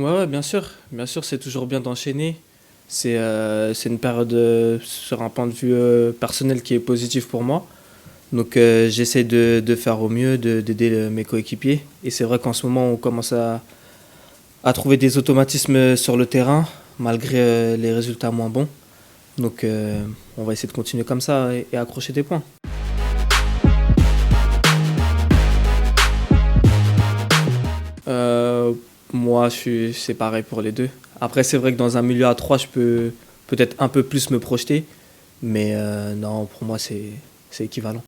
Ouais, ouais, bien sûr. Bien sûr, c'est toujours bien d'enchaîner. C'est une période sur un point de vue personnel qui est positif pour moi. Donc j'essaie de faire au mieux, d'aider mes coéquipiers. Et c'est vrai qu'en ce moment, on commence à trouver des automatismes sur le terrain, malgré les résultats moins bons. Donc on va essayer de continuer comme ça et accrocher des points. Euh, Moi, c'est pareil pour les deux. Après, c'est vrai que dans un milieu à 3, je peux peut-être un peu plus me projeter. Mais non, pour moi, c'est équivalent.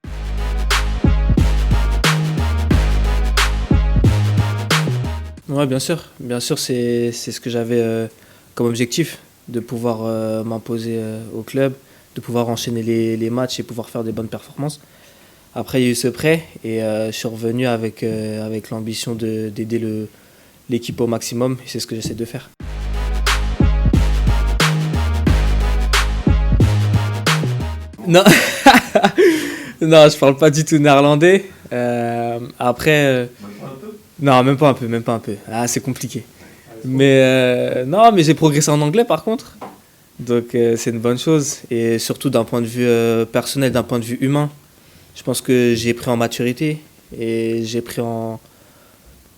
Ouais, bien sûr. Bien sûr, c'est ce que j'avais comme objectif, de pouvoir m'imposer au club, de pouvoir enchaîner les matchs et pouvoir faire des bonnes performances. Après, il y a eu ce prêt et je suis revenu avec l'ambition d'aider l'équipe au maximum. Et c'est ce que j'essaie de faire. Non, non, je parle pas du tout néerlandais. Après, non, même pas un peu, même pas un peu. Ah, c'est compliqué. Mais non, mais j'ai progressé en anglais par contre. Donc c'est une bonne chose. Et surtout d'un point de vue personnel, d'un point de vue humain. Je pense que j'ai pris en maturité et j'ai pris en,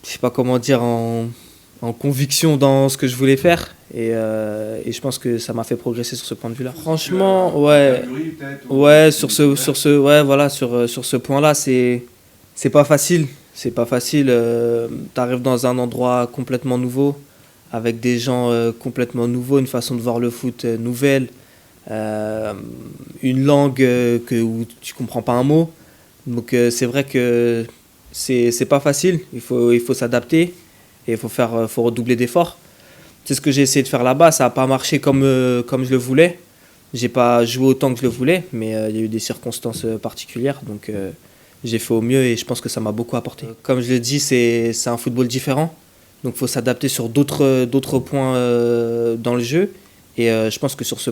je sais pas comment dire, en conviction dans ce que je voulais faire. Et je pense que ça m'a fait progresser sur ce point de vue-là. Franchement, ouais, ouais, ouais, voilà, sur ce point-là, c'est pas facile. C'est pas facile. T'arrives dans un endroit complètement nouveau, avec des gens complètement nouveaux, une façon de voir le foot nouvelle, euh, une langue où tu comprends pas un mot. Donc c'est vrai que c'est pas facile. Il faut s'adapter et faut redoubler d'efforts. C'est ce que j'ai essayé de faire là-bas. Ça n'a pas marché comme je le voulais. J'ai pas joué autant que je le voulais, mais il y a eu des circonstances particulières. Donc j'ai fait au mieux et je pense que ça m'a beaucoup apporté. Comme je l'ai dit, c'est un football différent. Donc il faut s'adapter sur d'autres points dans le jeu. Et je pense que sur ce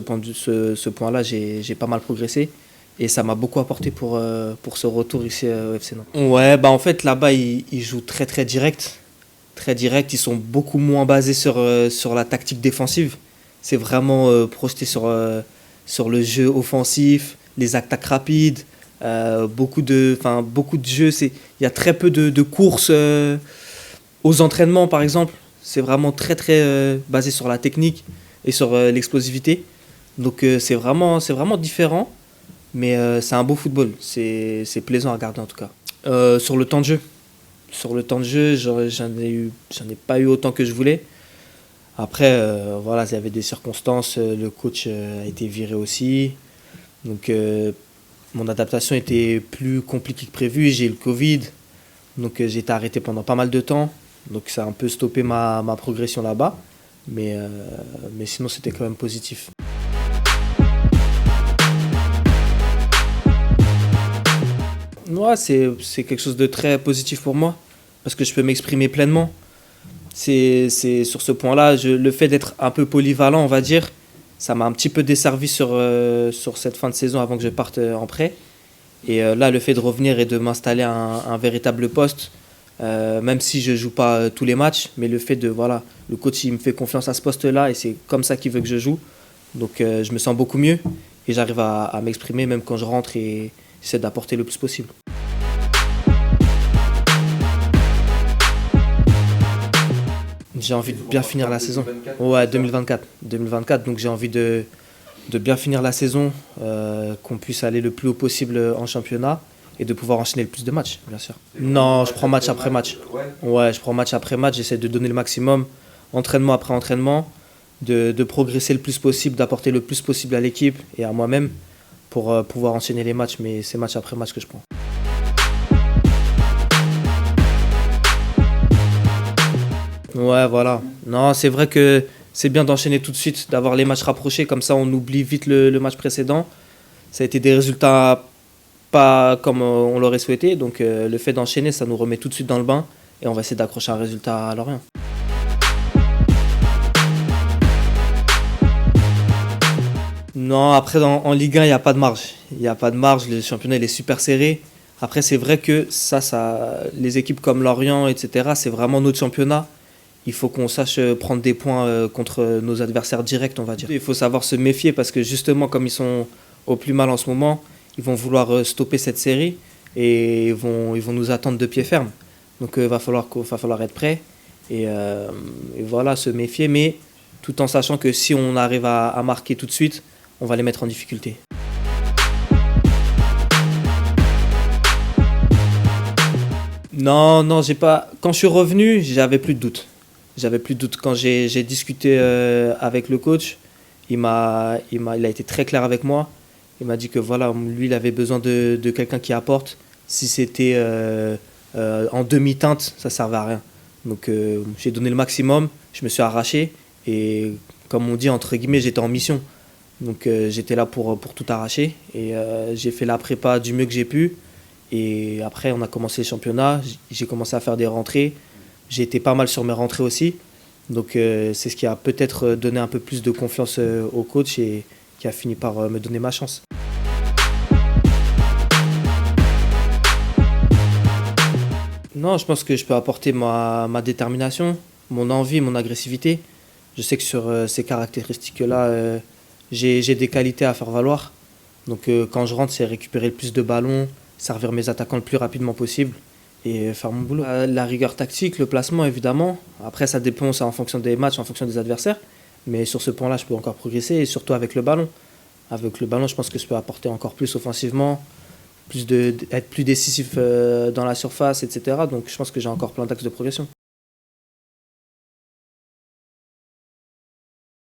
point-là, j'ai pas mal progressé. Et ça m'a beaucoup apporté pour ce retour ici au FC Nantes. Ouais, bah en fait là-bas, ils jouent très très direct. Très direct, ils sont beaucoup moins basés sur la tactique défensive. C'est vraiment projeté sur le jeu offensif, les attaques rapides, beaucoup de jeux. Il y a très peu de courses aux entraînements, par exemple. C'est vraiment très très basé sur la technique et sur l'explosivité. Donc c'est vraiment différent, mais c'est un beau football. C'est plaisant à regarder en tout cas. Sur le temps de jeu. Sur le temps de jeu, j'en ai pas eu autant que je voulais. Après, voilà, il y avait des circonstances. Le coach a été viré aussi. Donc, mon adaptation était plus compliquée que prévu. J'ai eu le Covid. Donc, j'ai été arrêté pendant pas mal de temps. Donc, ça a un peu stoppé ma progression là-bas. Mais sinon, c'était quand même positif. Ouais, c'est quelque chose de très positif pour moi. Parce que je peux m'exprimer pleinement. C'est sur ce point-là, le fait d'être un peu polyvalent, on va dire, ça m'a un petit peu desservi sur cette fin de saison avant que je parte en prêt. Et là, le fait de revenir et de m'installer à un véritable poste, même si je joue pas tous les matchs, mais le fait de, voilà, le coach il me fait confiance à ce poste-là et c'est comme ça qu'il veut que je joue. Donc je me sens beaucoup mieux et j'arrive à m'exprimer même quand je rentre et j'essaie d'apporter le plus possible. J'ai envie de bien finir la saison. Ouais, 2024. 2024, donc j'ai envie de bien finir la saison, qu'on puisse aller le plus haut possible en championnat et de pouvoir enchaîner le plus de matchs, bien sûr. Non, je prends match après match. Ouais, je prends match après match, j'essaie de donner le maximum, entraînement après entraînement, de progresser le plus possible, d'apporter le plus possible à l'équipe et à moi-même pour pouvoir enchaîner les matchs, mais c'est match après match que je prends. Ouais, voilà. Non, c'est vrai que c'est bien d'enchaîner tout de suite, d'avoir les matchs rapprochés, comme ça on oublie vite le match précédent. Ça a été des résultats pas comme on l'aurait souhaité, donc le fait d'enchaîner, ça nous remet tout de suite dans le bain et on va essayer d'accrocher un résultat à Lorient. Non, après en Ligue 1, il n'y a pas de marge. Il n'y a pas de marge, le championnat il est super serré. Après, c'est vrai que les équipes comme Lorient, etc., c'est vraiment notre championnat. il faut qu'on sache prendre des points contre nos adversaires directs, on va dire. Il faut savoir se méfier parce que justement, comme ils sont au plus mal en ce moment, ils vont vouloir stopper cette série et ils vont nous attendre de pied ferme. Donc va falloir être prêt et voilà, se méfier, mais tout en sachant que si on arrive à marquer tout de suite, on va les mettre en difficulté. Non, non, j'ai pas. Quand je suis revenu, j'avais plus de doute. J'avais plus de doute. Quand j'ai discuté avec le coach, il a été très clair avec moi. Il m'a dit que voilà, lui, il avait besoin de quelqu'un qui apporte. Si c'était en demi-teinte, ça servait à rien. Donc j'ai donné le maximum, je me suis arraché et comme on dit entre guillemets, j'étais en mission. Donc j'étais là pour tout arracher et j'ai fait la prépa du mieux que j'ai pu. Et après, on a commencé le championnat, j'ai commencé à faire des rentrées. J'ai été pas mal sur mes rentrées aussi. Donc c'est ce qui a peut-être donné un peu plus de confiance au coach et qui a fini par me donner ma chance. Non, je pense que je peux apporter ma détermination, mon envie, mon agressivité. Je sais que sur ces caractéristiques-là, j'ai des qualités à faire valoir. Donc quand je rentre, c'est récupérer le plus de ballons, servir mes attaquants le plus rapidement possible et faire mon boulot. La rigueur tactique, le placement évidemment. Après ça dépend, c'est en fonction des matchs, en fonction des adversaires. Mais sur ce point-là, je peux encore progresser et surtout avec le ballon. Avec le ballon, je pense que je peux apporter encore plus offensivement, être plus décisif dans la surface, etc. Donc je pense que j'ai encore plein d'axes de progression.